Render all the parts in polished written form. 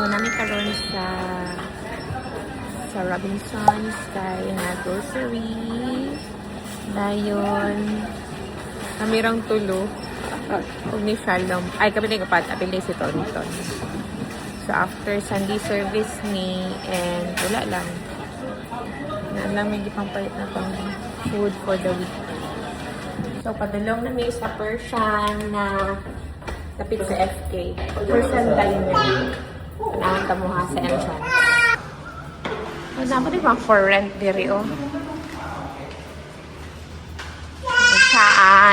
nami karon sa Robinsons kay nga grocery. Dayon namirang tulo. Ug ni Shalom. Ay kami ni kapat apil si Tonton. So after Sunday service ni and wala lang. Naalam may gipang palit na pang food for the week. So padulong na mi sa Persian na tapit sa FK. Persian diner. Kailangan ka mo ha sa entrance. Ang dami rin mga for rent diri oh. Sa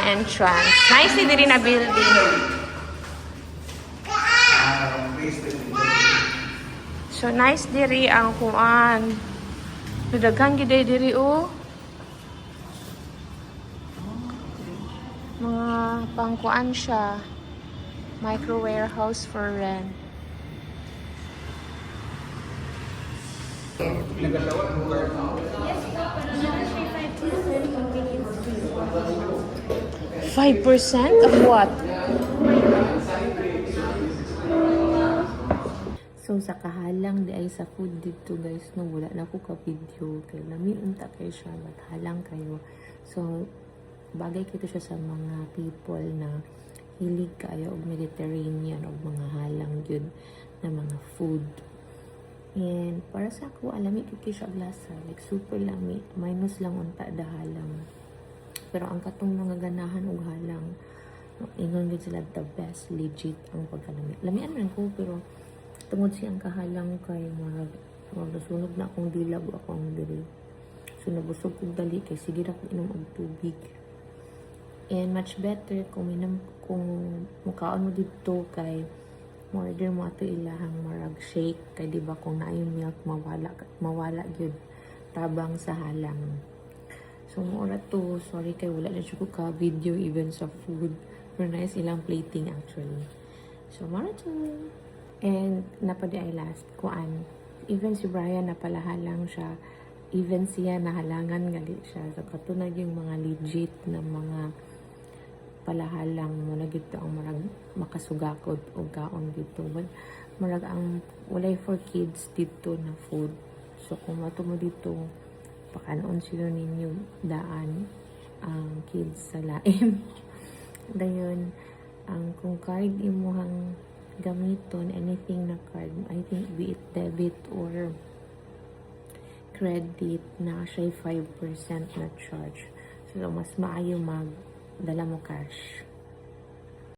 entrance. Nice diri na building. So nice diri ang kuan. Daghang gid diri oh. Mga pangkuan siya. Micro warehouse for rent. 5% of what? So sa kahalang di ay sa food dito guys no wala na ko ka video kay lami unta kay siya but halang kayo. So bagay kito siya sa mga people na hilig kayo og Mediterranean og mga halang gyud na mga food. And para sa ako, alami ko siya lasa. Like, super lami. Minus lang unta dahalang. Pero ang katong mga ganahan og halang, ingon gid sila the best, legit ang pagkalami. Lamian man ko, pero tungod siyang kahalang kay magsunog na akong dilag o akong diri. So, nabusog kong dali kay sige na ko inom og tubig. And much better kung mukaon mo dito kay order mo ato ilahang marag shake kay di ba kung naayon milk mawala gyud tabang sa halang. So ora to sorry kay wala na ko ka video even sa food pero nice ilang plating actually. So mara to and napadi ay last kuan even si Brian napalahalang siya even siya nahalangan gali siya so katunag yung mga legit na mga palahalang mo na gito ang marag makasugakod o gaon dito. Marag ang walay for kids dito na food. So kung mato mo dito, pakanoon sila ninyo daan ang kids sa lain. Dayon, ang kung card imuhang gamiton, anything na card, I think be it debit or credit na siya 5% na charge. So mas maayo dala mo cash.